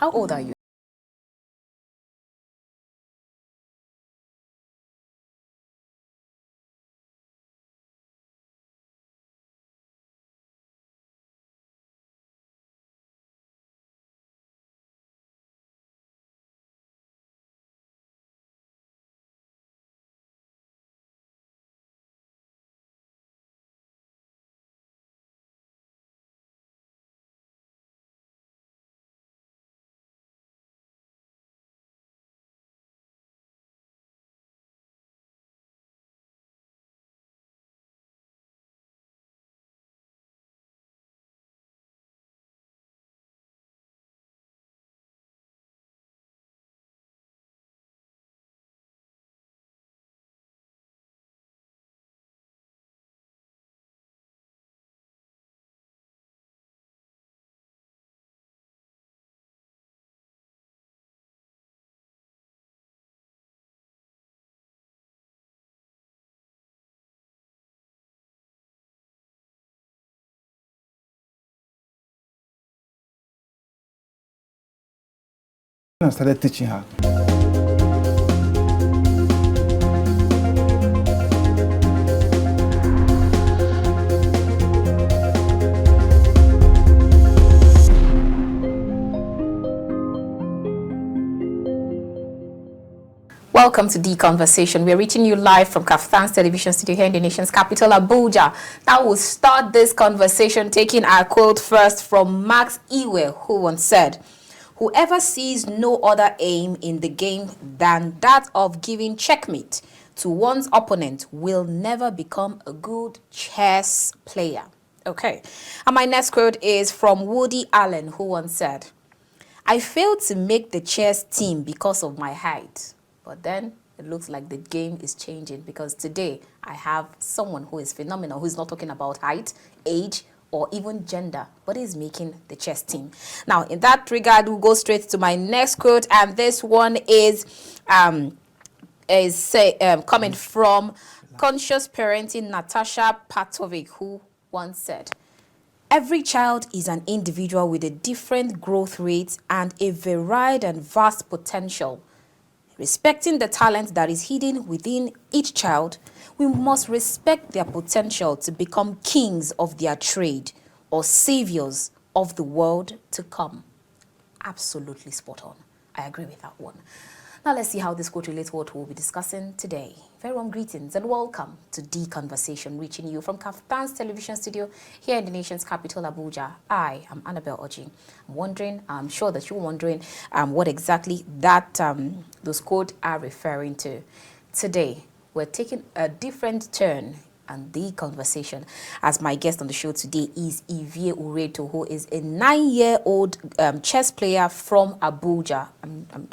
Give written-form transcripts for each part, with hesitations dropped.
How old are you? I started teaching her. Welcome to The Conversation. We're reaching you live from KAFTAN's television studio here in the nation's capital, Abuja. Now we'll start this conversation taking our quote first from Max Iwe, who once said, "Whoever sees no other aim in the game than that of giving checkmate to one's opponent will never become a good chess player." Okay. And my next quote is from Woody Allen, who once said, "I failed to make the chess team because of my height. But then it looks like the game is changing because today I have someone who is phenomenal, who is not talking about height, age, or even gender, but is making the chess team." Now, in that regard, we'll go straight to my next quote, and this one is coming from conscious parenting Natasha Patovic, who once said, "Every child is an individual with a different growth rate and a varied and vast potential. Respecting the talent that is hidden within each child, we must respect their potential to become kings of their trade or saviors of the world to come." Absolutely spot on. I agree with that one. Now let's see how this quote relates to what we'll be discussing today. Very warm greetings and welcome to The Conversation, reaching you from KAFTAN's television studio here in the nation's capital, Abuja. I am Annabelle Oji. I'm sure that you're wondering what exactly that those quotes are referring to. Today, we're taking a different turn and The Conversation, as my guest on the show today is Ivie Urieto, who is a 9-year-old chess player from Abuja.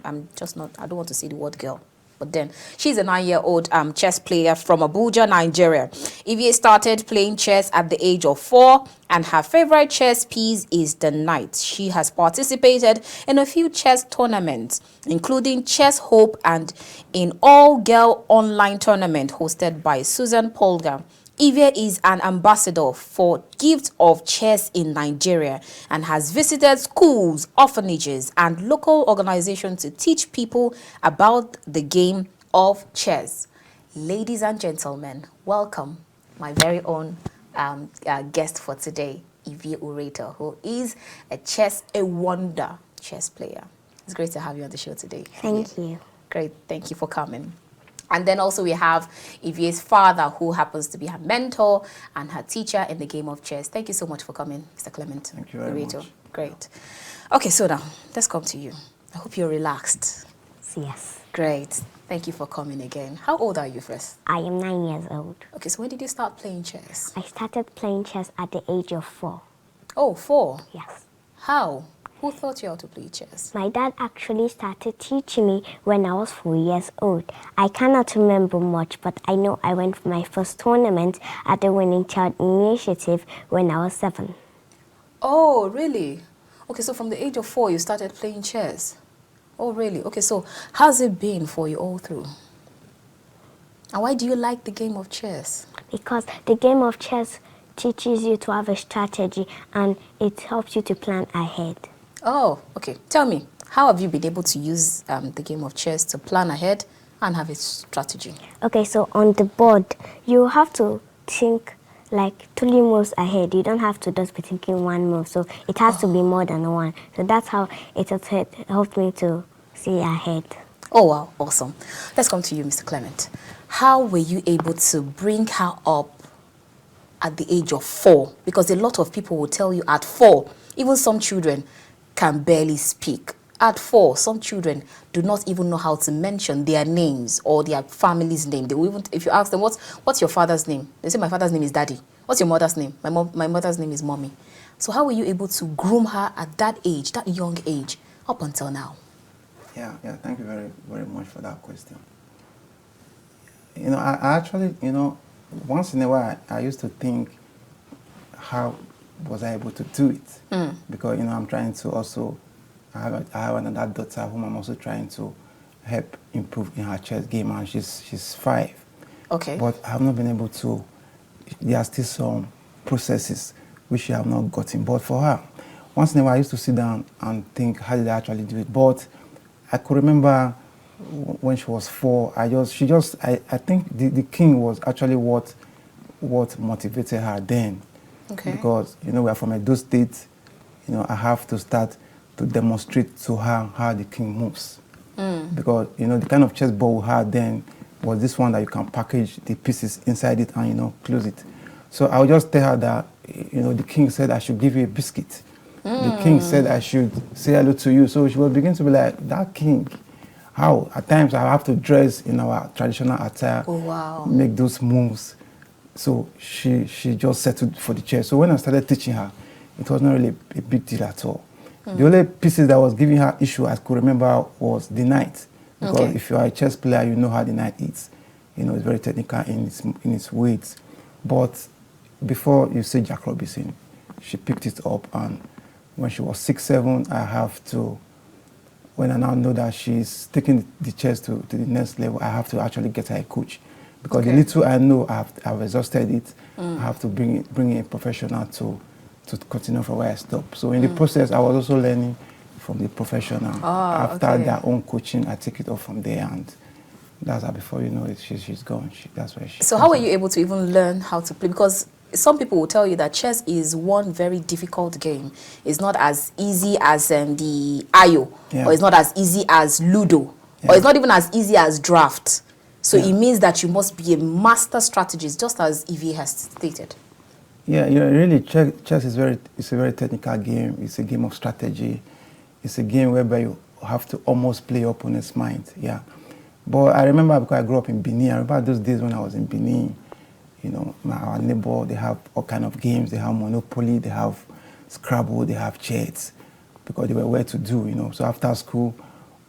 I'm just not, I don't want to say the word girl, but then she's a 9-year-old chess player from Abuja, Nigeria. Ivie started playing chess at the age of 4, and her favorite chess piece is the knight. She has participated in a few chess tournaments, including Chess Hope and an all-girl online tournament hosted by Susan Polgar. Ivie is an ambassador for Gift of Chess in Nigeria and has visited schools, orphanages, and local organizations to teach people about the game of chess. Ladies and gentlemen, welcome my very own guest for today, Ivie Urieto, who is a wonder chess player. It's great to have you on the show today. Thank you. Great, thank you for coming. And then also we have Ivie's father, who happens to be her mentor and her teacher in the game of chess. Thank you so much for coming, Mr. Clement Urieto. Thank you very much. Great. Okay, so now let's come to you. I hope you're relaxed. Yes. Great. Thank you for coming again. How old are you first? I am 9 years old. Okay, so when did you start playing chess? I started playing chess at the age of 4. Oh, 4? Yes. How? Who taught you how to play chess? My dad actually started teaching me when I was 4 years old. I cannot remember much, but I know I went for my first tournament at the Winning Child Initiative when I was 7. Oh, really? Okay, so from the age of 4, you started playing chess? Oh, really? Okay, so how's it been for you all through? And why do you like the game of chess? Because the game of chess teaches you to have a strategy and it helps you to plan ahead. Oh, okay. Tell me, How have you been able to use the game of chess to plan ahead and have a strategy? Okay, so on the board, you have to think like 3 moves ahead. You don't have to just be thinking one move. So it has to be more than one. So that's how it has helped me to see ahead. Oh, wow, awesome. Let's come to you, Mr. Clement. How were you able to bring her up at the age of 4? Because a lot of people will tell you at 4, even some children can barely speak. At 4, some children do not even know how to mention their names or their family's name. They will even, if you ask them, what's your father's name? They say, my father's name is Daddy. What's your mother's name? My mother's name is Mommy. So how were you able to groom her at that age, that young age, up until now? Yeah, thank you very, very much for that question. You know, I actually, you know, once in a while, I used to think, how was I able to do it? Because, you know, I'm trying to also, I have another daughter whom I'm also trying to help improve in her chess game, and she's 5. Okay. But I have not been able to, there are still some processes which I have not gotten. But for her, once in a while, I used to sit down and think, how did I actually do it? But I could remember when she was 4, I think the king was actually what motivated her then. Okay. Because, you know, we are from Edo State, you know, I have to start to demonstrate to her how the king moves. Because, you know, the kind of chessboard we had then was this one that you can package the pieces inside it and, you know, close it. So I would just tell her that, you know, the king said I should give you a biscuit. The king said I should say hello to you. So she was beginning to be like, that king, how? At times I have to dress in our traditional attire, Oh, wow. make those moves. So she just settled for the chess. So when I started teaching her, it was not really a big deal at all. The only pieces that was giving her issue I could remember was the knight. Because if you are a chess player, you know how the knight is. You know, it's very technical in its weights. But before you say Jack Robinson, she picked it up, and when she was 6, 7, I have to, when I now know that she's taking the chess to the next level, I have to actually get her a coach. Because the little I know, I've exhausted it. I have to bring in a professional to continue from where I stopped. So in the process, I was also learning from the professional. After their own coaching, I take it off from there, and that's how before you know it, she's gone. That's where she. So how were you able to even learn how to play? Because some people will tell you that chess is one very difficult game. It's not as easy as the Ayo, or it's not as easy as Ludo, or it's not even as easy as draft. So it means that you must be a master strategist, just as Ivie has stated. Yeah, really, chess is it's a very technical game. It's a game of strategy. It's a game whereby you have to almost play your opponent's mind. Yeah. But I remember, because I grew up in Benin, I remember those days when I was in Benin, you know, our neighbor, they have all kind of games. They have Monopoly, they have Scrabble, they have chess, because they were well to do, you know. So after school,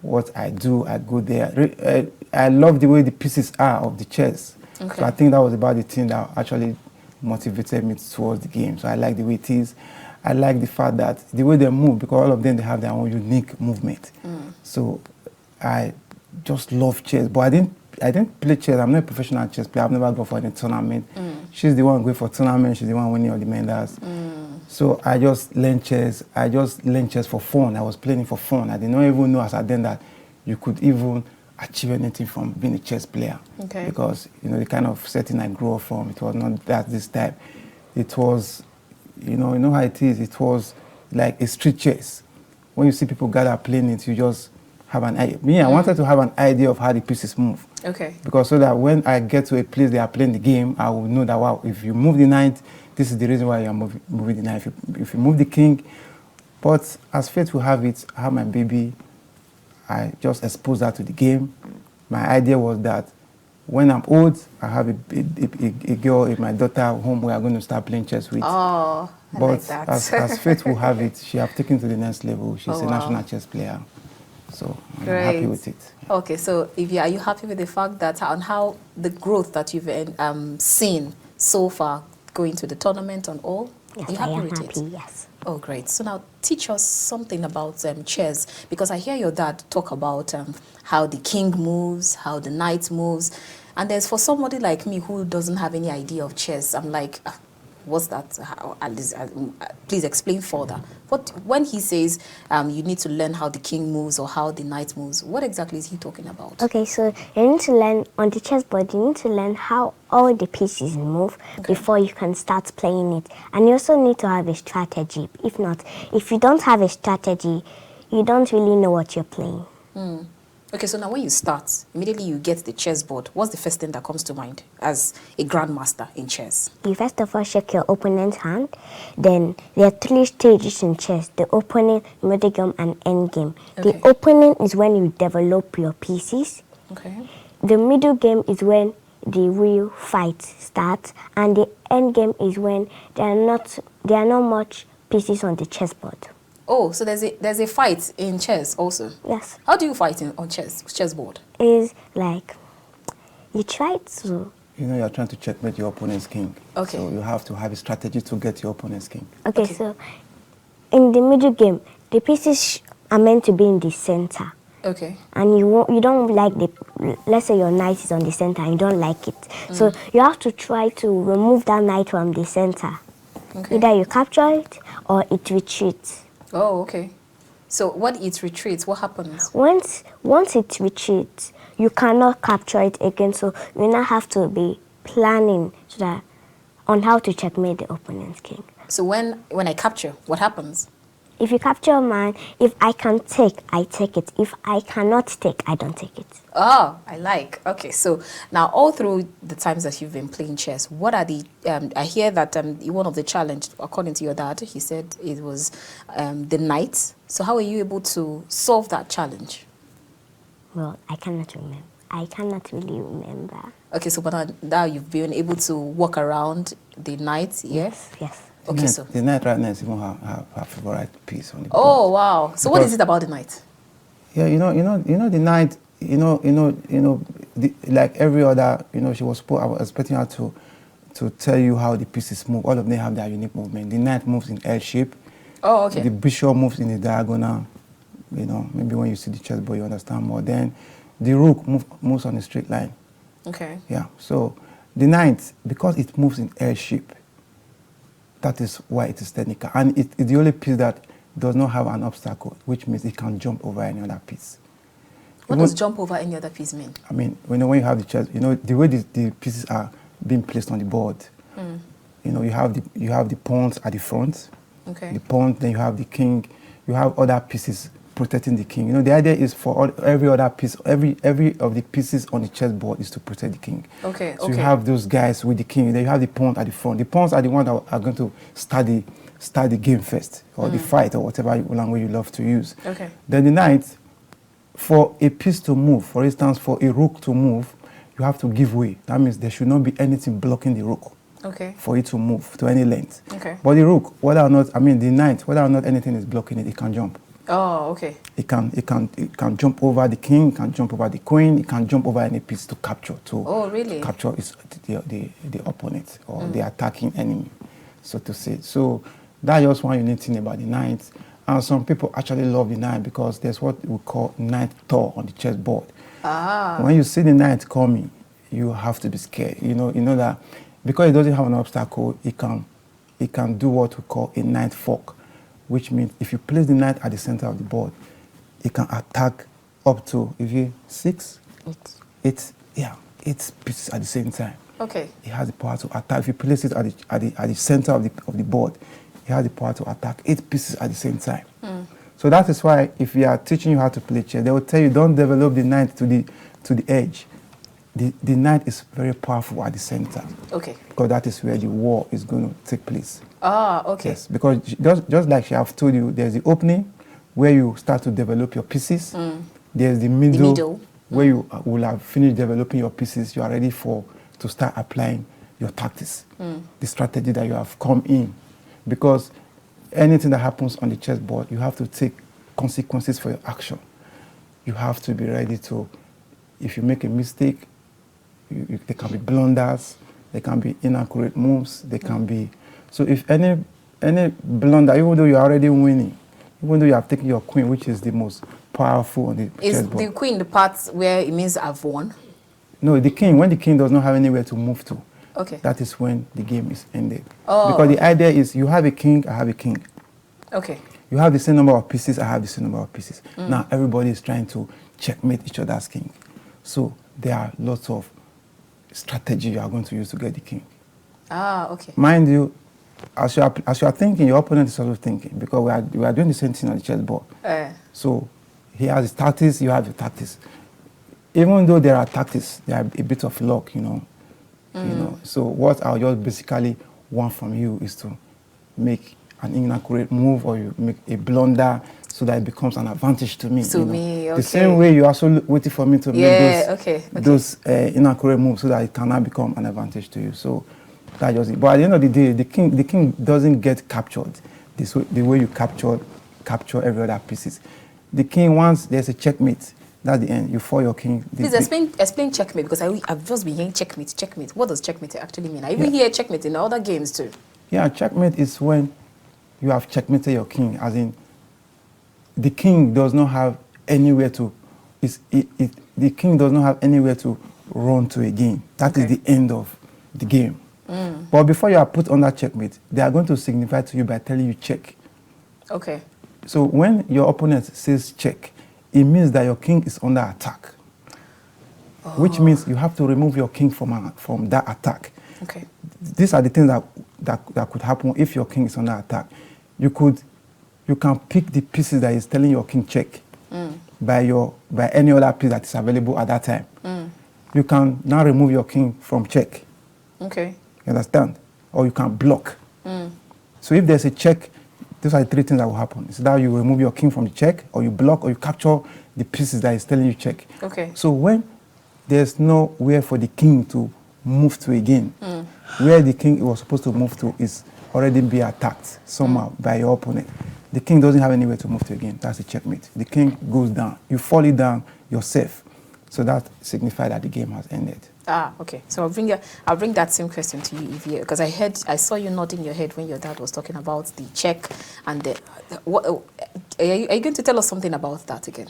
what I do, I go there. I love the way the pieces are of the chess. Okay. So I think that was about the thing that actually motivated me towards the game. So I like the way it is. I like the fact that the way they move, because all of them, they have their own unique movement. So I just love chess. But I didn't play chess. I'm not a professional chess player. I've never gone for any tournament. She's the one going for tournament. She's the one winning all the medals. So I just learned chess. I just learned chess for fun. I was playing it for fun. I did not even know as I then that you could even achieve anything from being a chess player. Okay. Because, you know, the kind of setting I grew up from, it was not this type. It was, you know how it is. It was like a street chess. When you see people gather playing it, you just have an idea. Me, I wanted to have an idea of how the pieces move. Okay. Because so that when I get to a place they are playing the game, I will know that, wow, if you move the knight, this is the reason why you are moving the knight. If you move the king. But as fate will have it, I have my baby. I just exposed her to the game. My idea was that when I'm old, I have a girl, my daughter, whom we are going to start playing chess with. Oh, but like that. as fate will have it, she have taken to the next level. She's a national chess player. So I'm happy with it. Okay, so Ivie, are you happy with the fact that on how the growth that you've seen so far going to the tournament and all? Yes, are you happy with it? Yes. Oh, great. So now teach us something about chess, because I hear your dad talk about how the king moves, how the knight moves. And there's for somebody like me who doesn't have any idea of chess, I'm like, What's that? How, at least, please explain further. When he says you need to learn how the king moves or how the knight moves, what exactly is he talking about? Okay, so you need to learn on the chessboard. You need to learn how all the pieces move before you can start playing it, and you also need to have a strategy. If not, if you don't have a strategy, you don't really know what you're playing. Okay, so now when you start, immediately you get the chessboard. What's the first thing that comes to mind as a grandmaster in chess? You first of all check your opponent's hand. Then there are 3 stages in chess: the opening, middle game, and end game. Okay. The opening is when you develop your pieces. Okay. The middle game is when the real fight starts, and the end game is when there are not much pieces on the chessboard. Oh, so there's a fight in chess also? Yes. How do you fight on chessboard? Is like you try to. You know, you're trying to checkmate your opponent's king. Okay. So you have to have a strategy to get your opponent's king. Okay, so in the middle game, the pieces are meant to be in the center. Okay. And you don't like let's say your knight is on the center and you don't like it. So you have to try to remove that knight from the center. Okay. Either you capture it or it retreats. Oh, okay. So when it retreats, what happens? Once it retreats, you cannot capture it again. So you now have to be planning on how to checkmate the opponent's king. So when I capture, what happens? If you capture mine, if I can take, I take it. If I cannot take, I don't take it. Oh, I like. Okay, so now all through the times that you've been playing chess, what are the, I hear that one of the challenge, according to your dad, he said it was the knight. So how were you able to solve that challenge? Well, I cannot remember. I cannot really remember. Okay, so but now you've been able to walk around the knight, yes? Yes. Okay, so. The knight right now is even her favorite piece on the board. Oh, wow. So what is it about the knight? Yeah, you know the knight, like every other, I was expecting her to tell you how the pieces move. All of them have their unique movement. The knight moves in L shape. Oh, okay. The bishop moves in the diagonal. Maybe when you see the chessboard, you understand more. Then the rook moves on a straight line. Okay. Yeah, so the knight, because it moves in L shape, that is why it is technical. And it's the only piece that does not have an obstacle, which means it can jump over any other piece. What does jump over any other piece mean? I mean, when you have the chess, the way the pieces are being placed on the board, you have the pawns at the front, Okay. the pawn, then you have the king, you have other pieces protecting the king. The idea is for every other piece, every of the pieces on the chessboard is to protect the king. Okay, so you have those guys with the king, then you have the pawn at the front. The pawns are the ones that are going to start the game first, or the fight, or whatever language you love to use. Okay. Then the knight, for a piece to move, for instance, for a rook to move, you have to give way. That means there should not be anything blocking the rook. Okay. For it to move to any length. Okay. But the rook, the knight, whether or not anything is blocking it, it can jump. Oh, okay. It can jump over the king, it can jump over the queen, it can jump over any piece to capture. Oh, really? To capture the opponent or the attacking enemy, so to say. So that's just one unique thing about the knight. And some people actually love the knight because there's what we call knight Thor on the chessboard. Ah. When you see the knight coming, you have to be scared. You know that because it doesn't have an obstacle, it can do what we call a knight fork, which means if you place the knight at the center of the board, it can attack up to 8 pieces at the same time. Okay. It has the power to attack. If you place it at the center of the board, it has the power to attack 8 pieces at the same time. So that is why if we are teaching you how to play chess, they will tell you don't develop the knight to the edge. The knight is very powerful at the center. Okay. Because that is where the war is going to take place. Ah, okay. Yes, because just like she have told you, there's the opening where you start to develop your pieces. There's the middle. Where you will have finished developing your pieces. You are ready to start applying your tactics, the strategy that you have come in. Because anything that happens on the chessboard, you have to take consequences for your action. You have to be ready to, if you make a mistake, there can be blunders, there can be inaccurate moves, there can be... So if any blunder, even though you're already winning, even though you have taken your queen, which is the most powerful on the chessboard. Is the queen the part where it means I've won? No, the king, when the king does not have anywhere to move to, Okay. that is when the game is ended. Oh, Because the idea is you have a king, I have a king. Okay. You have the same number of pieces, I have the same number of pieces. Now everybody is trying to checkmate each other's king. So there are lots of strategy you are going to use to get the king. Okay. Mind you, as you are thinking, your opponent is also thinking, because we are doing the same thing on the chessboard. So he has his tactics, you have the tactics. Even though there are tactics, there are a bit of luck, you know. So what I'll just basically want from you is to make an inaccurate move, or you make a blunder, so that it becomes an advantage to me. Okay. The same way you also waiting for me to make those inaccurate moves, so that it cannot become an advantage to you. So that just it. But at the end of the day, the king doesn't get captured the way you capture every other pieces. The king, once there's a checkmate, that's the end. You fall your king. Please explain checkmate, because I've just been hearing checkmate. What does checkmate actually mean? I even hear checkmate in other games too. Yeah, checkmate is when you have checkmated your king, as in the king does not have anywhere to. The king does not have anywhere to run to again. That is the end of the game. But before you are put under checkmate, they are going to signify to you by telling you check. Okay. So when your opponent says check, it means that your king is under attack, which means you have to remove your king from that attack. Okay. These are the things that could happen if your king is under attack. You can pick the pieces that is telling your king check by any other piece that is available at that time. You can now remove your king from check. Okay. You understand? Or you can block. So if there's a check, those are the three things that will happen. It's that you remove your king from the check, or you block, or you capture the pieces that is telling you check. Okay. So when there's nowhere for the king to move to again, where the king was supposed to move to is already be attacked somehow by your opponent. The king doesn't have anywhere to move to again. That's a checkmate. The king goes down. You fall it down yourself. So that signifies that the game has ended. Okay. So I'll bring that same question to you, Ivie, because I saw you nodding your head when your dad was talking about the check and what. Are you going to tell us something about that again?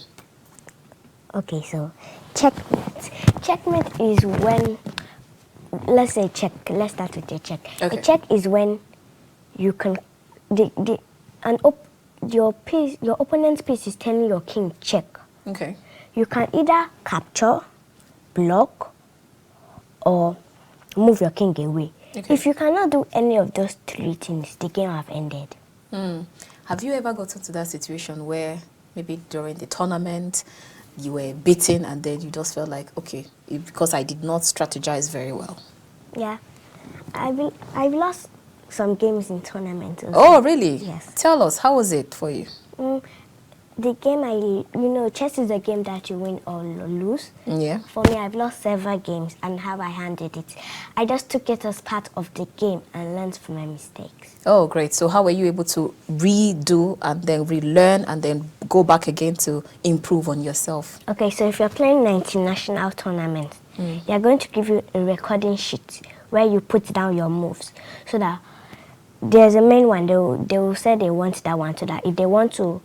Okay, so checkmate. Checkmate is when, let's say check. Let's start with the check. Okay. A check is when you can your opponent's piece is telling your king check. Okay. You can either capture, block, or move your king away. Okay. If you cannot do any of those three things, the game have ended. Have you ever gotten to that situation where maybe during the tournament you were beaten and then you just felt like, okay, because I did not strategize very well? Yeah, I've lost some games in tournaments. Oh, really? Yes. Tell us, how was it for you? The game chess is a game that you win or lose. Yeah. For me, I've lost several games, and how I handled it, I just took it as part of the game and learned from my mistakes. Oh, great. So how were you able to redo and then relearn and then go back again to improve on yourself? Okay, so if you're playing an international tournament, they're going to give you a recording sheet where you put down your moves, so that there's a main one. They will say they want that one, so that if they want to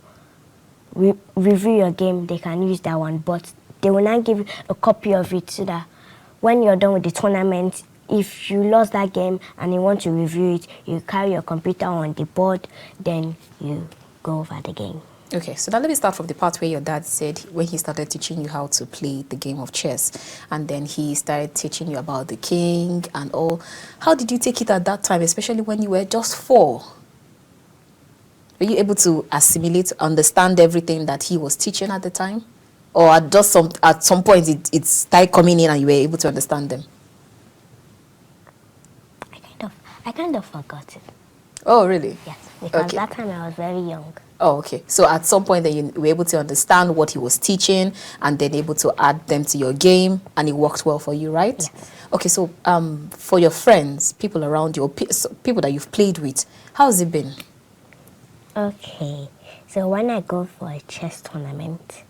review your game, they can use that one, but they will not give you a copy of it, so that when you're done with the tournament, if you lost that game and you want to review it, you carry your computer on the board, then you go over the game. Okay, so now let me start from the part where your dad said when he started teaching you how to play the game of chess, and then he started teaching you about the king and all. How did you take it at that time, especially when you were just 4? Were you able to assimilate, understand everything that he was teaching at the time? Or at some point it started coming in and you were able to understand them? I kind of forgot it. Oh, really? Yes, because Okay. that time I was very young. Oh, okay. So at some point then you were able to understand what he was teaching and then able to add them to your game, and it worked well for you, right? Yes. Okay, so for your friends, people around you, or people that you've played with, how's it been? Okay, so when I go for a chess tournament,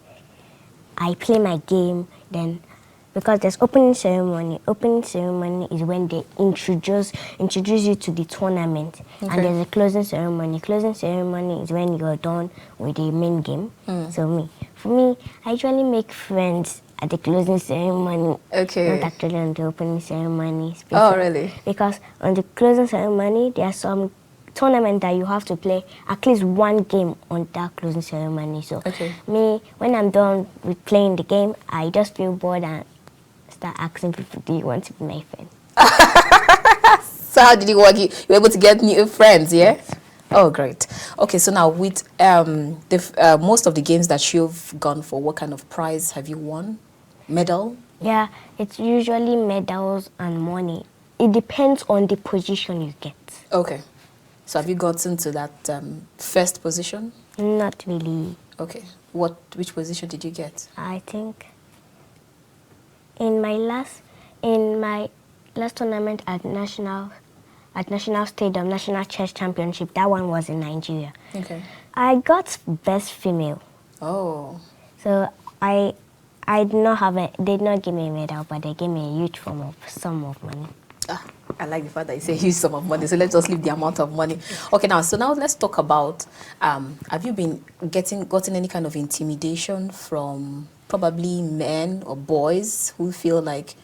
I play my game, then because there's opening ceremony. Opening ceremony is when they introduce you to the tournament. Okay. And there's a closing ceremony. Closing ceremony is when you're done with the main game. For me, I usually make friends at the closing ceremony. Okay. Not actually on the opening ceremony. Oh, really? Because on the closing ceremony, there are some tournament that you have to play at least one game on that closing ceremony. So Okay. me, when I'm done with playing the game, I just feel bored and start asking people, do you want to be my friend? So how did it work? You were able to get new friends, yeah? Yes. Oh, great. Okay, so now with most of the games that you've gone for, what kind of prize have you won? Medal? Yeah, it's usually medals and money. It depends on the position you get. Okay. So have you gotten to that first position? Not really. Okay. Which position did you get? I think in my last tournament at national stadium, national chess championship, that one was in Nigeria. Okay. I got best female. Oh. So I did not have they did not give me a medal, but they gave me a huge sum of money. Ah, I like the fact that you say huge sum of money. So let's just leave the amount of money. Okay, now let's talk about have you been gotten any kind of intimidation from probably men or boys who feel like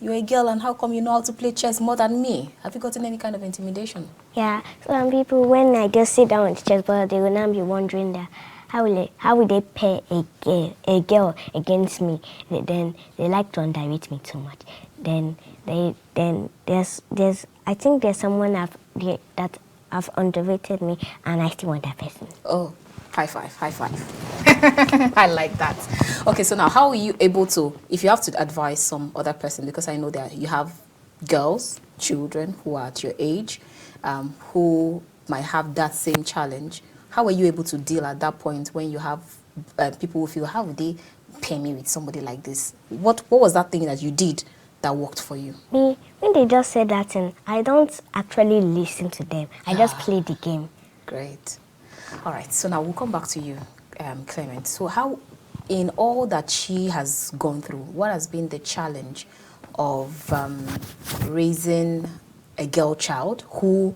you're a girl and how come you know how to play chess more than me? Have you gotten any kind of intimidation? Yeah, some people, when I just sit down on the chessboard, they will now be wondering that how will they pair a girl against me? Then they like to underrate me too much. Then there's I think there's someone that have underrated me, and I still want that person. Oh, high five. I like that. Okay, so now how are you able to, if you have to advise some other person, because I know that you have girls, children who are at your age, who might have that same challenge, how are you able to deal at that point when you have people who feel, how would they pair me with somebody like this? What was that thing that you did that worked for you? Me, when they just said that thing, I don't actually listen to them. I just play the game. Great. All right, so now we'll come back to you, Clement. So how, in all that she has gone through, what has been the challenge of raising a girl child who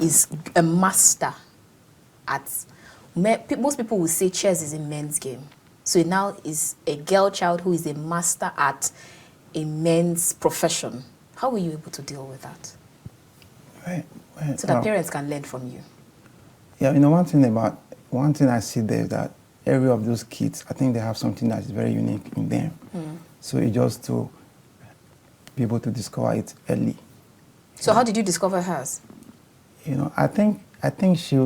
is a master at, most people will say chess is a men's game. So now is a girl child who is a master at a men's profession. How were you able to deal with that? Right. So that parents can learn from you. Yeah, you know, one thing I see there is that every of those kids, I think they have something that is very unique in them. So it's just to be able to discover it early. So how did you discover hers? You know, I think she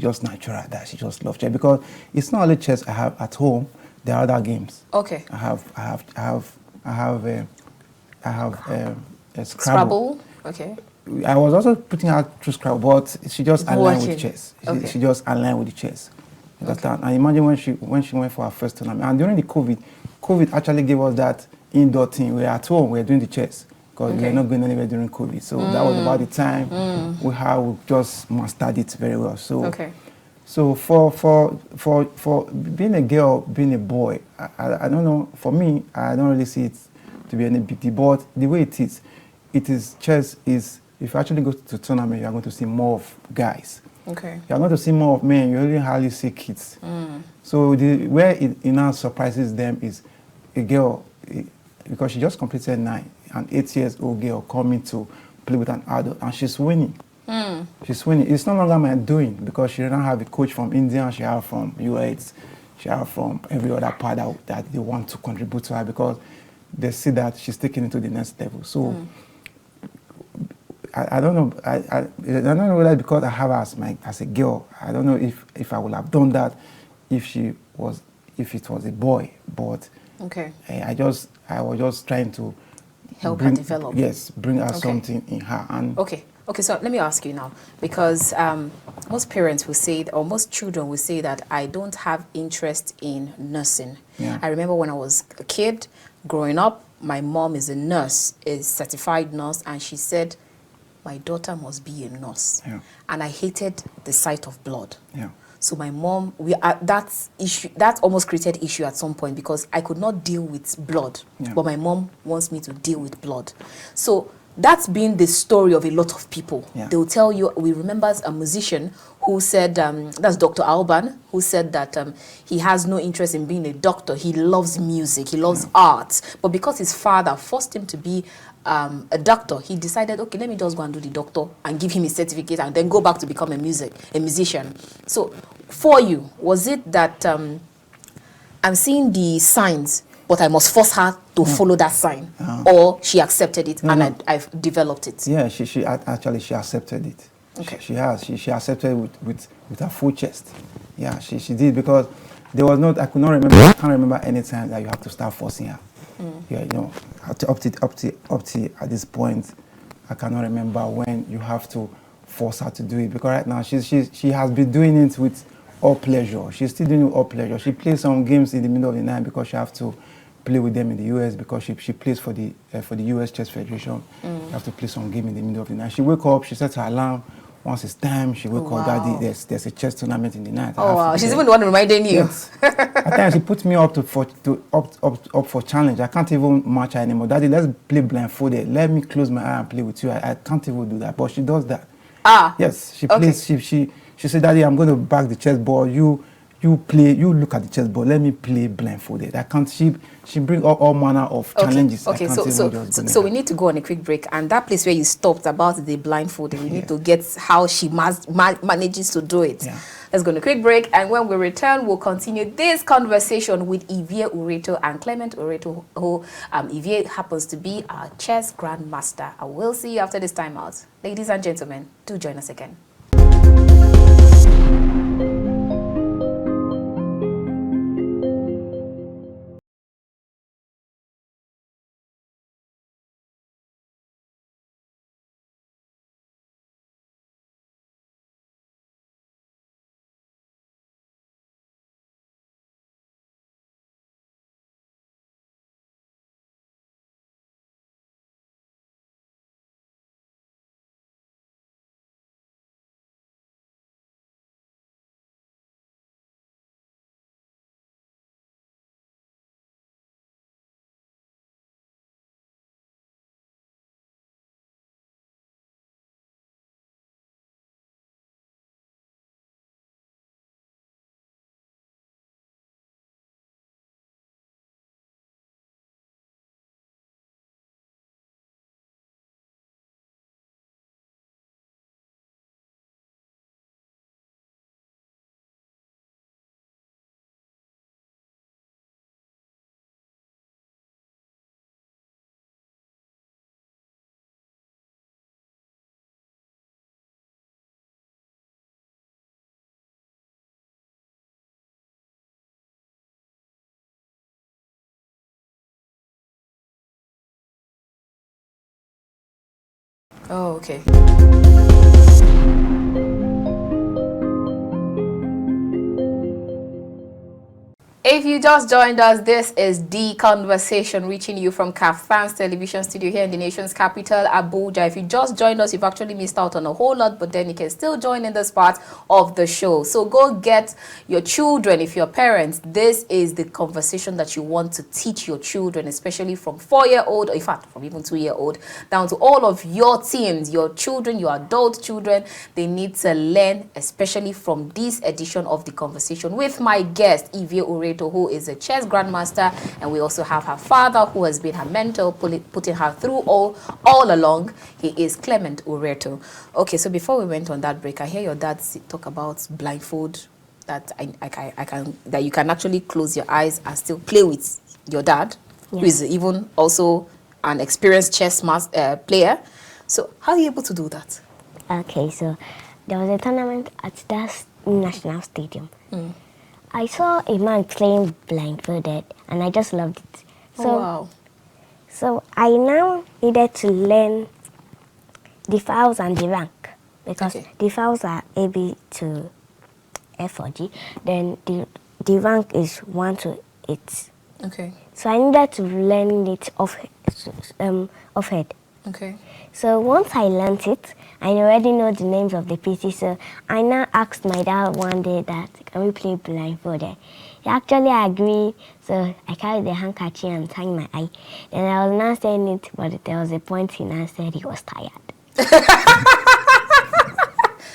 just natural that she just loves chess, because it's not only chess I have at home. There are other games. Okay. I have a Scrabble. Scrabble. Okay. I was also putting her through Scrabble, but she just aligned with chess. Okay. She just aligned with the chess. Understand? And imagine when she went for her first tournament, and during the COVID actually gave us that indoor thing. We were at home, we were doing the chess, because we were not going anywhere during COVID. So that was about the time we just mastered it very well. So okay. So for being a girl, being a boy, I don't know. For me, I don't really see it to be any big deal. But the way it is chess is, if you actually go to tournament, you are going to see more of guys. Okay. You are going to see more of men. You really hardly see kids. So where it now surprises them is a girl, because she just completed 9, an 8-year-old girl coming to play with an adult, and she's winning. She's winning. It's no longer my doing, because she didn't have a coach from India, she have from US, she have from every other part that they want to contribute to her, because they see that she's taking it to the next level. So I don't know. I don't know whether because I have her as a girl. I don't know if I would have done that if it was a boy. But okay. I was just trying to help her develop. Yes, bring her something in her. And okay, so let me ask you now, because most parents will say, or most children will say that I don't have interest in nursing. Yeah. I remember when I was a kid, growing up, my mom is a nurse, a certified nurse, and she said, my daughter must be a nurse. Yeah. And I hated the sight of blood. Yeah. So my mom, that almost created issue at some point, because I could not deal with blood, Yeah. but my mom wants me to deal with blood. So that's been the story of a lot of people. Yeah. They'll tell you, we remember a musician who said, that's Dr. Alban, who said that he has no interest in being a doctor. He loves music, he loves art. But because his father forced him to be a doctor, he decided, okay, let me just go and do the doctor and give him his certificate and then go back to become a musician. So for you, was it that I'm seeing the signs, but I must force her to follow that sign, or she accepted it I've developed it? Yeah, she actually accepted it. Okay. She accepted with her full chest. Yeah, she did, because there was not, I can't remember any time that you have to start forcing her. Yeah, you know, up to at this point, I cannot remember when you have to force her to do it, because right now she has been doing it with all pleasure. She's still doing it with all pleasure. She plays some games in the middle of the night because she have to play with them in the US, because she plays for the US Chess Federation. You have to play some game in the middle of the night. She wake up, she sets her alarm. Once it's time, she wake up. Daddy, there's a chess tournament in the night. Oh wow, she's even the one reminding you. Yes. At times she puts me up for challenge. I can't even match her anymore. Daddy, let's play blindfolded. Let me close my eye and play with you. I can't even do that, but she does that. Yes, she plays. She said, Daddy, I'm going to back the chessboard. You play. You look at the chessboard. Let me play blindfolded. I can't. She bring all manner of challenges. Okay, so we need to go on a quick break, and that place where you stopped about the blindfolded, we need to get how she manages to do it. Yeah. Let's go on a quick break, and when we return, we'll continue this conversation with Ivie Urieto and Clement Urieto, who Ivie happens to be our chess grandmaster. I will see you after this time out. Ladies and gentlemen, do join us again. Oh, okay. If you just joined us, this is The Conversation, reaching you from KAFTAN's television studio here in the nation's capital, Abuja. If you just joined us, you've actually missed out on a whole lot, but then you can still join in this part of the show. So go get your children, if you're parents. This is the conversation that you want to teach your children, especially from 4-year-old, or in fact, from even 2-year-old, down to all of your teens, your children, your adult children. They need to learn, especially from this edition of The Conversation with my guest, Ivie Urieto, who is a chess grandmaster, and we also have her father, who has been her mentor, putting her through all along. He is Clement Urieto. Okay, so before we went on that break, I hear your dad talk about blindfold, that that you can actually close your eyes and still play with your dad, who is even also an experienced chess player. So how are you able to do that? Okay, so there was a tournament at that national stadium. I saw a man playing blindfolded, and I just loved it. So, wow. So I now needed to learn the files and the rank, because the files are A, B to F or G. Then the rank is 1 to 8. Okay. So I needed to learn it off head. Okay. So once I learned it, I already know the names of the pieces. So I now asked my dad one day that, can we play blindfolded? He actually agreed, so I carried the handkerchief and tying my eye. Then I was not saying it, but there was a point he now said he was tired.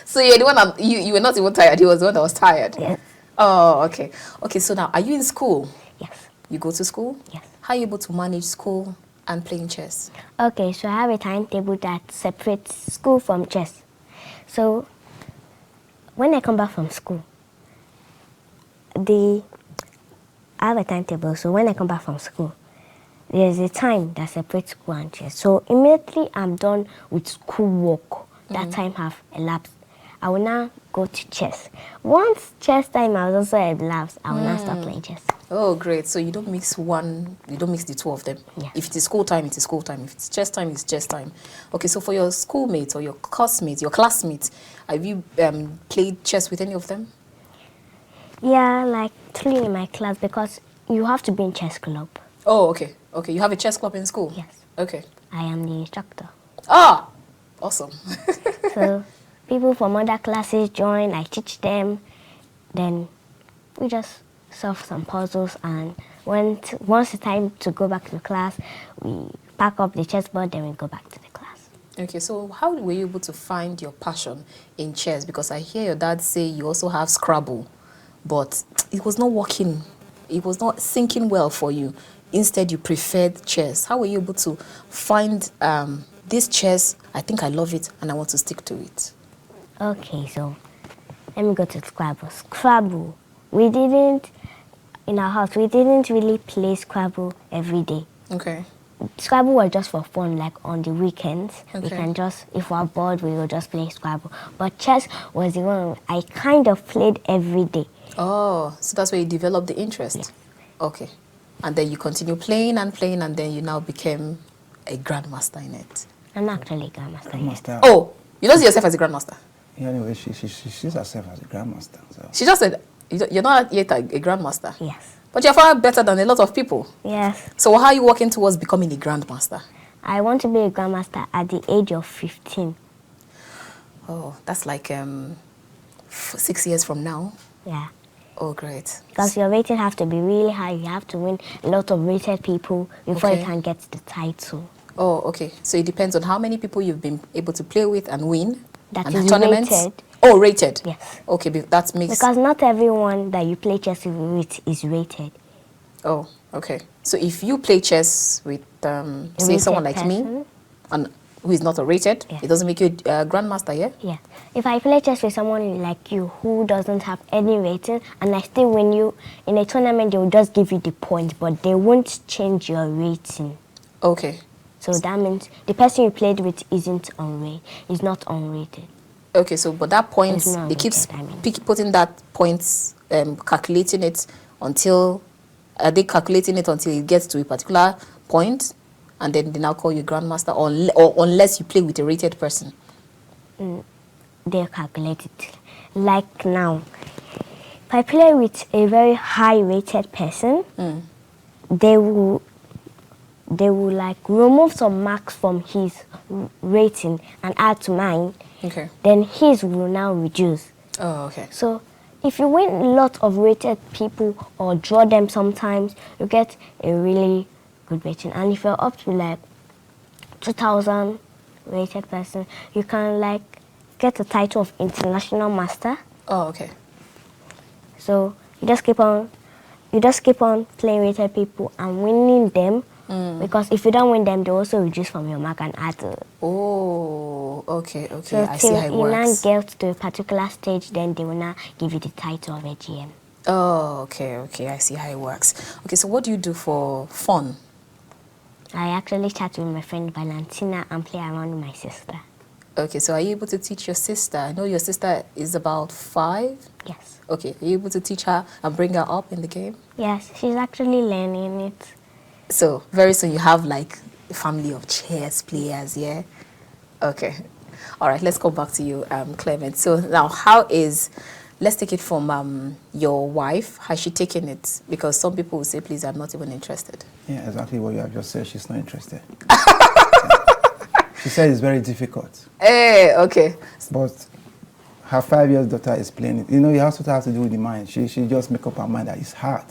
So you're the one you were not even tired. He was the one that was tired. Yes. Oh, okay. Okay, so now are you in school? Yes. You go to school? Yes. How are you able to manage school and playing chess? Okay, so I have a timetable that separates school from chess. So when I come back from school, I have a timetable. So when I come back from school, there's a time that separates school and chess. So immediately I'm done with school work, that time have elapsed, I will now go to chess. Once chess time has also elapsed, I will now start playing chess. Oh, great. So you don't mix the two of them. Yeah. If it is school time, it is school time. If it's chess time, it's chess time. Okay, so for your schoolmates or your classmates, have you played chess with any of them? Yeah, like 3 in my class because you have to be in chess club. Oh, okay. Okay, you have a chess club in school? Yes. Okay. I am the instructor. Ah, awesome. So people from other classes join, I teach them, then we just solve some puzzles, and once it's time to go back to class, we pack up the chessboard, then we go back to the class. Okay, so how were you able to find your passion in chess? Because I hear your dad say you also have Scrabble, but it was not working. It was not sinking well for you. Instead, you preferred chess. How were you able to find this chess? I think I love it and I want to stick to it. Okay, so let me go to Scrabble. Scrabble, in our house, we didn't really play Scrabble every day. Okay. Scrabble was just for fun, like on the weekends. We Okay. can just, if we're bored, we will just play Scrabble. But chess was the one I kind of played every day. Oh, so that's where you developed the interest? Yes. Okay. And then you continue playing, and then you now became a grandmaster in it. I'm actually a grandmaster. Yes. Grandmaster. Oh, you don't see yourself as a grandmaster? Yeah, anyway, she sees herself as a grandmaster. So. She just said you're not yet a grandmaster. Yes. But you're far better than a lot of people. Yes. So how are you working towards becoming a grandmaster? I want to be a grandmaster at the age of 15. Oh, that's like 6 years from now. Yeah. Oh, great. Because your rating have to be really high. You have to win a lot of rated people before you Okay. can get the title. Oh, okay. So it depends on how many people you've been able to play with and win. That and is tournaments. rated. Oh, rated. Yes. Okay, that makes. Because not everyone that you play chess with is rated. Oh, okay. So if you play chess with, say, rated someone like me, person. and who is not a rated, Yeah. it doesn't make you a grandmaster, yeah? Yeah. If I play chess with someone like you who doesn't have any rating and I still win you in a tournament, they will just give you the point, but they won't change your rating. Okay. So that means the person you played with is not unrated. Okay, so but that point, It's not they keep rated, I mean. putting that points, calculating it until, are they calculating it until it gets to a particular point, and then they now call you grandmaster, or unless you play with a rated person? They calculate it. Like now, if I play with a very high rated person, they will like remove some marks from his rating and add to mine. Okay. Then his will now reduce. Oh, okay. So if you win a lot of rated people or draw them sometimes, you get a really good rating. And if you're up to like 2,000 rated person, you can like get the title of international master. Oh, okay. So you just keep on playing rated people and winning them. Because if you don't win them, they also reduce from your mark and add to. Oh, okay, okay. So I see how it till you now works. get to a particular stage, then they will now give you the title of a GM. Oh, okay, okay. I see how it works. Okay, so what do you do for fun? I actually chat with my friend Valentina and play around with my sister. Okay, so are you able to teach your sister? I know your sister is about 5. Yes. Okay, are you able to teach her and bring her up in the game? Yes, she's actually learning it. So very soon you have like a family of chess players, yeah? Okay. All right, let's go back to you, Clement. So now let's take it from your wife. Has she taken it? Because some people will say, please, I'm not even interested. Yeah, exactly what you have just said. She's not interested. She said it's very difficult. Hey, okay. But her 5-year-old daughter is playing it. You know, it also has to do with the mind. She just make up her mind that it's hard.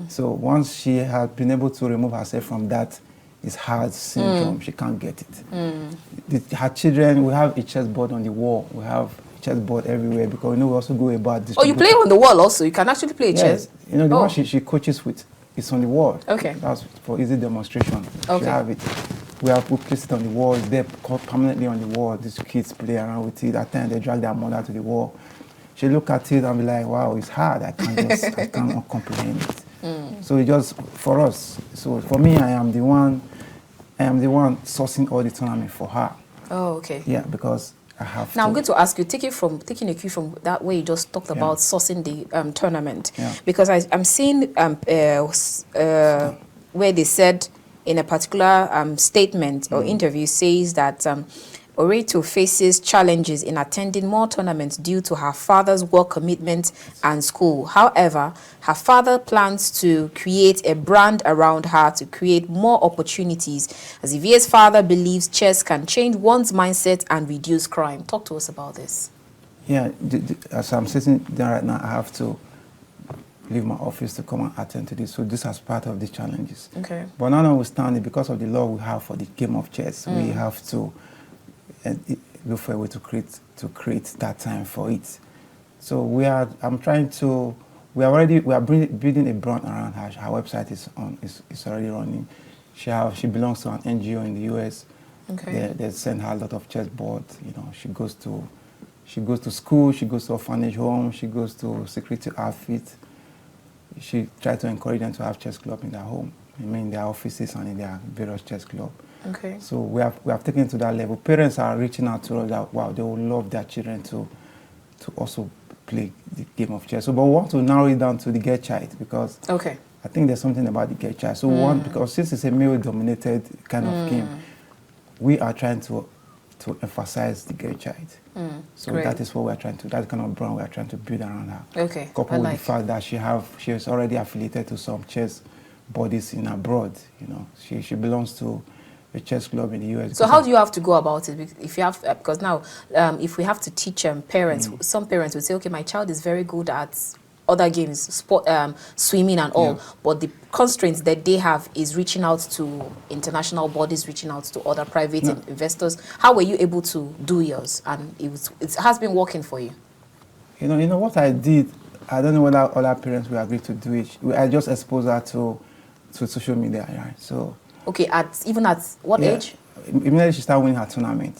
So once she has been able to remove herself from that it's hard syndrome, she can't get it. Her children, we have a chessboard on the wall. We have a chessboard everywhere because we know we also go about this. Oh, you play on the wall also? You can actually play chess? You know, the one she coaches with, it's on the wall. Okay. That's for easy demonstration. Okay. She have it. We place it on the wall. It's there permanently on the wall. These kids play around with it. At times they drag their mother to the wall. She look at it and be like, wow, it's hard. I can't comprehend it. So it just, for us, so for me, I am the one sourcing all the tournament for her. Oh, okay. Yeah, because I have Now I'm going to ask you, taking a cue from that way you just talked about sourcing the tournament, because I'm seeing where they said in a particular statement or interview says that Urieto faces challenges in attending more tournaments due to her father's work commitment and school. However, her father plans to create a brand around her to create more opportunities, as Ivie's father believes chess can change one's mindset and reduce crime. Talk to us about this. Yeah, as I'm sitting there right now, I have to leave my office to come and attend to this. So this is part of the challenges. Okay. But now notwithstanding, because of the law we have for the game of chess, we have to look for a way to create that time for it. So we are building a brand around her. Her website is already running. She belongs to an NGO in the US. Okay. They send her a lot of chessboard. You know, she goes to school, she goes to orphanage home, she goes to security outfit. She tries to encourage them to have chess club in their home. I mean, in their offices and in their various chess club. Okay. So we have taken it to that level. Parents are reaching out to us that, wow, they would love their children to also play the game of chess. So, but we want to narrow it down to the girl child because I think there's something about the girl child. So we want, because since it's a male-dominated kind of game, we are trying to emphasize the girl child. So that is what we are trying to, that kind of brand we are trying to build around her. Okay. Coupled with the fact that she is already affiliated to some chess bodies in abroad. You know, she belongs to a chess club in the US. So how do you have to go about it? If you have, because now, if we have to teach parents, some parents would say, okay, my child is very good at other games, sport, swimming and all, but the constraints that they have is reaching out to international bodies, reaching out to other private investors. How were you able to do yours? And it has been working for you. You know what I did. I don't know whether other parents will agree to do it. I just exposed her to social media, right? So. Okay, even at what age? Immediately she started winning her tournament.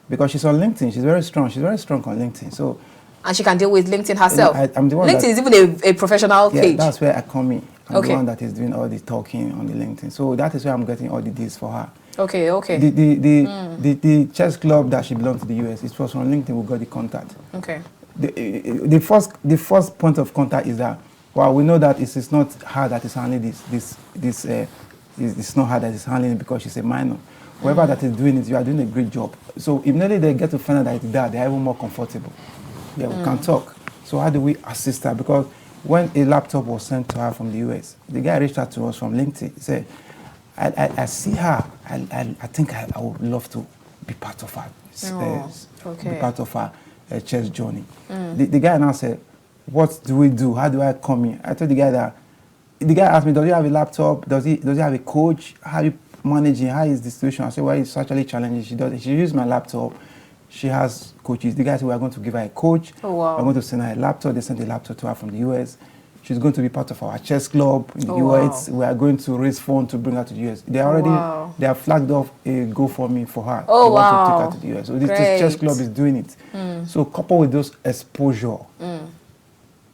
Because she's on LinkedIn, she's very strong. She's very strong on LinkedIn. So, and she can deal with LinkedIn herself. I'm the one LinkedIn is even a professional page. Yeah, that's where I come in. I'm the one that is doing all the talking on the LinkedIn. So that is where I'm getting all the deals for her. Okay. The chess club that she belonged to the US, it was on LinkedIn we got the contact. Okay. The first point of contact is that, well, we know that it's not her that is handling this. It's not her that is handling it because she's a minor. Whoever that is doing it, you are doing a great job. So immediately they get to find out that it's that, they're even more comfortable. Yeah, we can talk. So how do we assist her? Because when a laptop was sent to her from the US, the guy reached out to us from LinkedIn. He said, I see her. I think I would love to be part of her. Be part of her chess journey. The guy now said, what do we do? How do I come in? I told the guy that, the guy asked me, does he have a laptop? Does he have a coach? How are you managing? How is the situation? I said, well, it's actually challenging. She uses my laptop. She has coaches. The guy said, we're going to give her a coach. Oh, wow. We're going to send her a laptop. They sent a laptop to her from the US. She's going to be part of our chess club in the US. Wow. We are going to raise funds to bring her to the US. They already they have flagged off a GoFundMe for her. Oh, they want to take her to the US. So this chess club is doing it. So coupled with those exposure,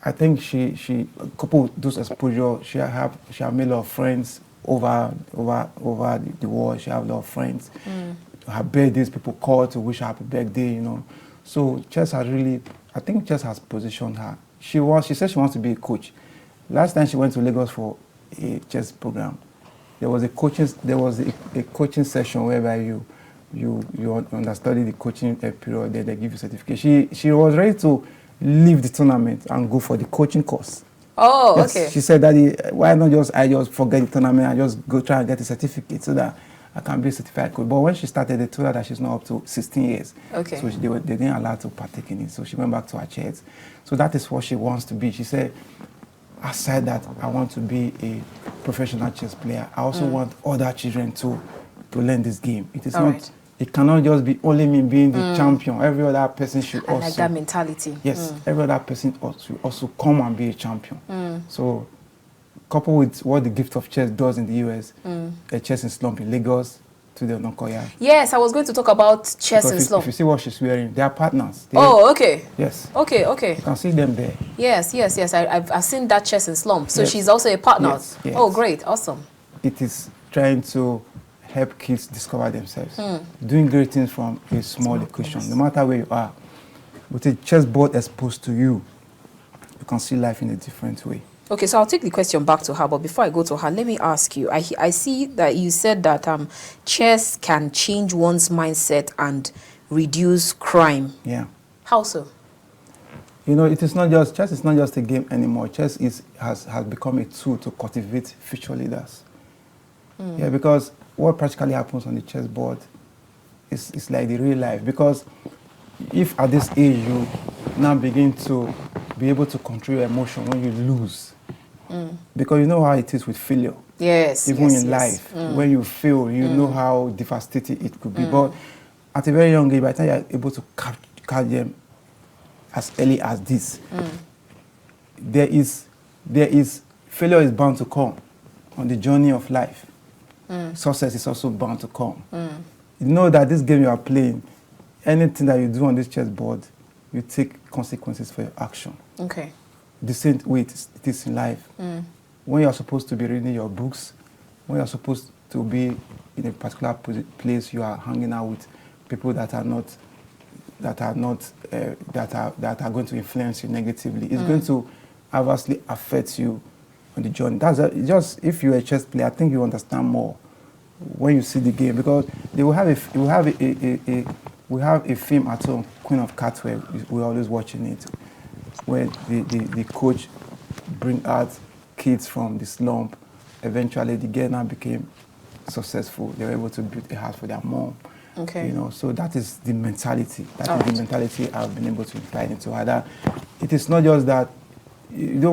I think she coupled with those exposure, she have made a lot of friends over the world. She have a lot of friends. Her birthdays, people call to wish her happy birthday, you know. So chess has really, I think chess has positioned her. She said she wants to be a coach. Last time she went to Lagos for a chess program, there was a coaching session whereby you understudy the coaching period, then they give you certificate. She was ready to leave the tournament and go for the coaching course. Oh, yes, okay. She said, Daddy, why not I just forget the tournament and just go try and get a certificate so that I can be a certified coach. But when she started, they told her that she's not up to 16 years. Okay. So they didn't allow her to partake in it. So she went back to her chess. So that is what she wants to be. She said, aside that, I want to be a professional chess player. I also want other children to learn this game. It is All not. right. It cannot just be only me being the champion. Every other person should I also. like that mentality. Yes, every other person should also come and be a champion. So, coupled with what the gift of chess does in the US, a chess in slump in Lagos to the Onokoya. Yes, I was going to talk about chess and If slump. you see what she's wearing, they are partners. Oh, okay. Yes. Okay, okay. You can see them there. Yes. I've seen that chess and slump. So Yes. she's also a partner. Yes, yes. Oh, great. Awesome. It is trying to help kids discover themselves. Doing great things from a small equation, no matter where you are. With a chessboard exposed to you, you can see life in a different way. Okay, so I'll take the question back to her, but before I go to her, let me ask you. I see that you said that chess can change one's mindset and reduce crime. Yeah. How so? You know, chess is not just a game anymore. Chess has become a tool to cultivate future leaders. Yeah, because what practically happens on the chessboard is like the real life. Because if at this age you now begin to be able to control your emotion when you lose, because you know how it is with failure. Yes. Even yes, in yes. life, when you fail, you know how devastating it could be. But at a very young age, by the time you're able to catch them as early as this, there is failure is bound to come on the journey of life. Success is also bound to come. You know that this game you are playing, anything that you do on this chessboard, you take consequences for your action. Okay. The same way it is in life. When you're supposed to be reading your books, when you're supposed to be in a particular place, you are hanging out with people that are going to influence you negatively. It's going to adversely affect you on the journey. Just if you're a chess player, I think you understand more when you see the game, because they will have a film at home, Queen of Cats, where we're always watching it, where the coach bring out kids from the slump. Eventually, the girl now became successful. They were able to build a house for their mom. Okay. You know, so that is the mentality. That is the mentality I've been able to impart into her. That it is not just that, you know,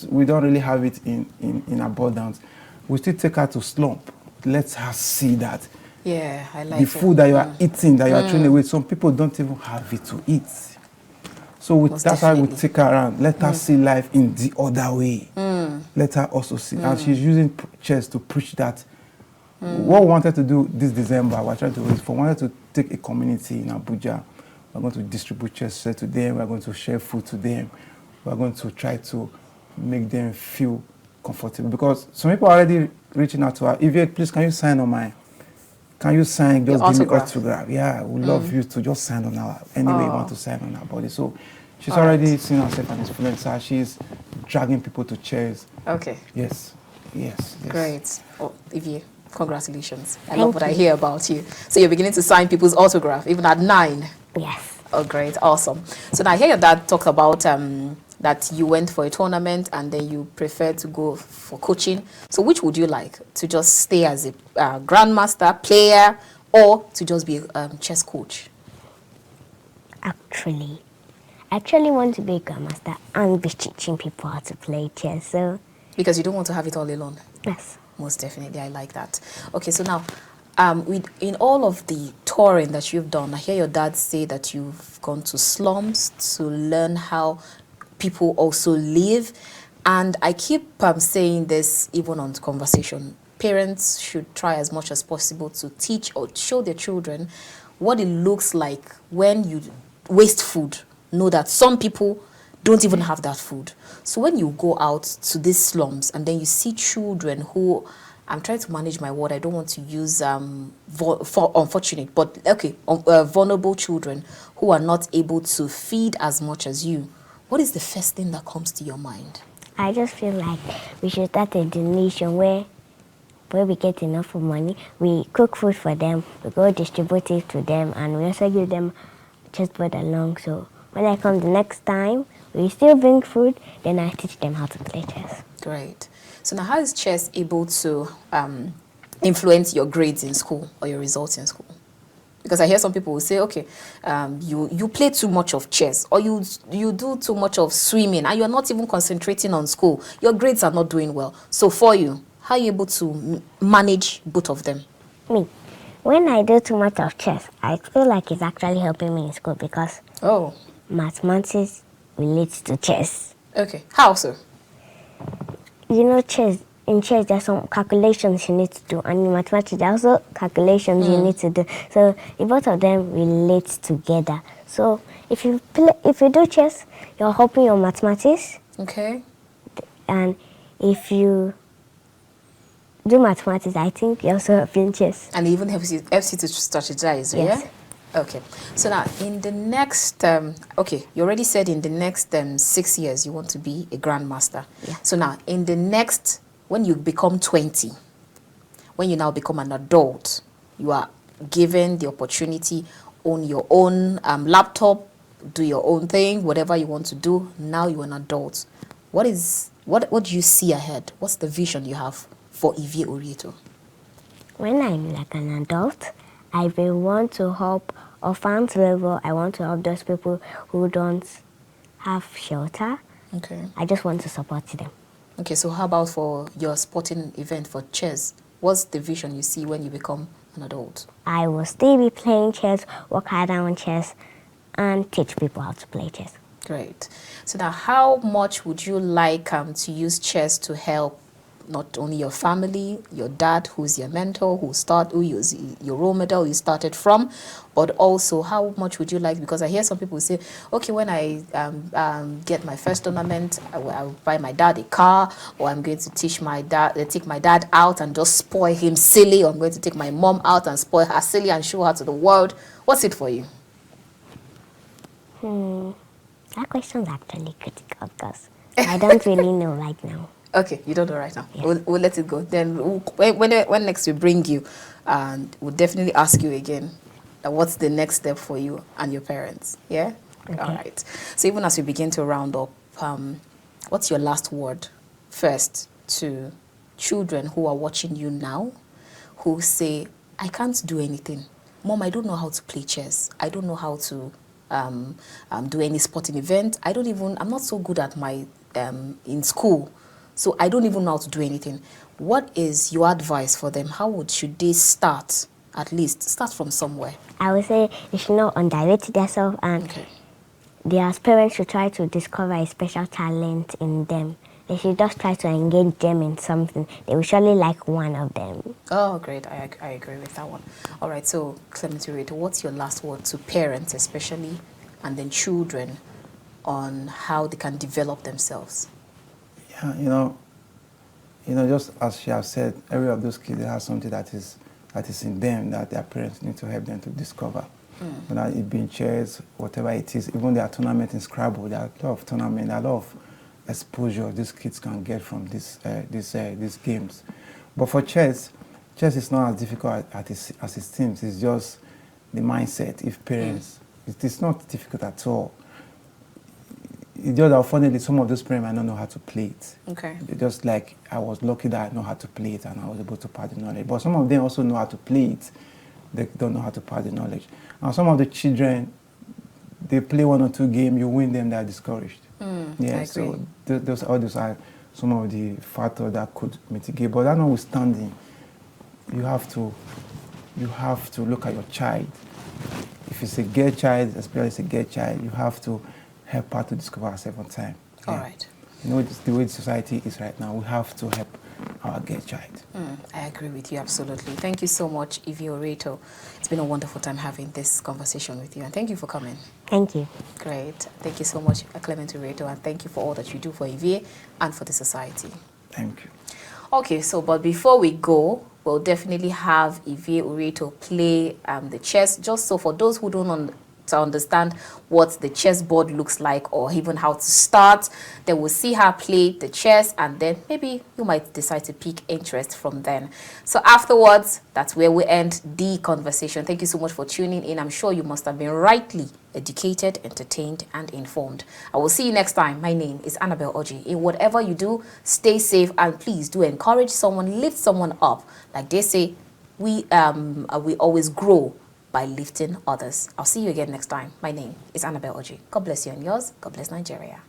we don't really have it in abundance. We still take her to slump. Let her see that. Yeah, I like the it. food that you are eating, that you are throwing away. Some people don't even have it to eat. So that's why we take her around. Let her see life in the other way. Let her also see. And she's using chess to preach that. What we wanted to do this December, we're trying to raise for, wanted to take a community in Abuja. We're going to distribute chess set to them. We're going to share food to them. We're going to try to make them feel comfortable. Because some people are already reaching out to her. Ivie, please, can you sign on my... Can you sign, just give me autograph? Yeah, we love you to just sign on our, any way you want to sign on our body. So she's already seen herself an influencer. She's dragging people to chairs. Okay. Yes. Great. Oh, Ivie, congratulations. I love what I hear about you. So you're beginning to sign people's autograph, even at 9? Yes. Oh, great. Awesome. So now I hear your dad talk about that you went for a tournament and then you prefer to go for coaching. So which would you like? To just stay as a grandmaster, player, or to just be a chess coach? I actually want to be a grandmaster and be teaching people how to play chess. So Because you don't want to have it all alone? yes. Most definitely. I like that. Okay, so now, in all of the touring that you've done, I hear your dad say that you've gone to slums to learn how people also live. And I keep saying this even on conversation. Parents should try as much as possible to teach or show their children what it looks like when you waste food. Know that some people don't even have that food. So when you go out to these slums and then you see children who, I'm trying to manage my word, I don't want to use for unfortunate, but okay, vulnerable children who are not able to feed as much as you, what is the first thing that comes to your mind? I just feel like we should start a donation where we get enough of money, we cook food for them, we go distribute it to them, and we also give them chessboard along. So when I come the next time, we still bring food, then I teach them how to play chess. Great. So now how is chess able to influence your grades in school or your results in school? Because I hear some people will say, okay, you play too much of chess, or you do too much of swimming, and you're not even concentrating on school. Your grades are not doing well. So for you, how are you able to manage both of them? Me, when I do too much of chess, I feel like it's actually helping me in school because Oh, mathematics relates to chess. okay. How so? You know, in chess, there's some calculations you need to do, and in mathematics, there are also calculations you need to do. So the both of them relate together. So if you do chess, you're helping your mathematics, Okay. and if you do mathematics, I think you're also helping chess. And it even helps you to strategize, Yes. yeah? Okay. So now, in the next, okay, you already said in the next 6 years you want to be a grandmaster. Yeah. So now, in the next, when you become 20, when you now become an adult, you are given the opportunity, own your own laptop, do your own thing, whatever you want to do. Now you're an adult. What do you see ahead? What's the vision you have for Ivie Urieto? When I'm like an adult, I will want to help orphans level. I want to help those people who don't have shelter. Okay. I just want to support them. Okay, so how about for your sporting event for chess? What's the vision you see when you become an adult? I will still be playing chess, work hard on chess, and teach people how to play chess. Great. So now, how much would you like to use chess to help not only your family, your dad, who's your mentor, who is your role model you started from, but also how much would you like? Because I hear some people say, okay, when I get my first tournament, I'll buy my dad a car, or I'm going to take my dad out and just spoil him silly, or I'm going to take my mom out and spoil her silly and show her to the world. What's it for you? That question's actually critical because I don't really know right now. Okay, you don't know right now. Yeah. We'll let it go. Then when next we bring you, and we'll definitely ask you again, what's the next step for you and your parents? Yeah. Okay. All right. So even as we begin to round up, what's your last word first to children who are watching you now, who say, I can't do anything. Mom, I don't know how to play chess. I don't know how to do any sporting event. I'm not so good at my in school. So I don't even know how to do anything. What is your advice for them? Should they start, at least start from somewhere? I would say they should not underrate themselves, and Okay. their parents should try to discover a special talent in them. They should just try to engage them in something. They will surely like one of them. Oh, great. I agree with that one. All right. So, Clement Urieto, what's your last word to parents, especially, and then children, on how they can develop themselves? Yeah, just as she has said, every of those kids has something that is in them that their parents need to help them to discover. Whether it being chess, whatever it is, even their tournament in Scrabble, there are a lot of tournament, there are a lot of exposure these kids can get from these games. But for chess is not as difficult as it seems. It's just the mindset. If parents, it is not difficult at all. It's just that unfortunately some of those parents might not know how to play it. Okay. Just like I was lucky that I know how to play it and I was able to pass the knowledge. But some of them also know how to play it. They don't know how to pass the knowledge. And some of the children, they play 1 or 2 games, you win them, they're discouraged. I So agree. those are some of the factors that could mitigate. But that notwithstanding, you have to look at your child. If it's a girl child, especially it's a girl child, you have to help her to discover herself on time. All right. The way society is right now, we have to help our girl child. I agree with you absolutely. Thank you so much, Ivie Urieto. It's been a wonderful time having this conversation with you, and thank you for coming. Thank you. Great. Thank you so much, Clement Urieto, and thank you for all that you do for Ivie and for the society. Thank you. Okay, but before we go, we'll definitely have Ivie Urieto play the chess, just so for those who don't understand what the chessboard looks like or even how to start, they will see her play the chess, and then maybe you might decide to pick interest from then. So afterwards, that's where we end the conversation. Thank you so much for tuning in. I'm sure you must have been rightly educated, entertained, and informed. I will see you next time. My name is Annabelle Oji. In whatever you do, stay safe and please do encourage someone, lift someone up. Like they say, we always grow by lifting others. I'll see you again next time. My name is Annabelle Oji. God bless you and yours. God bless Nigeria.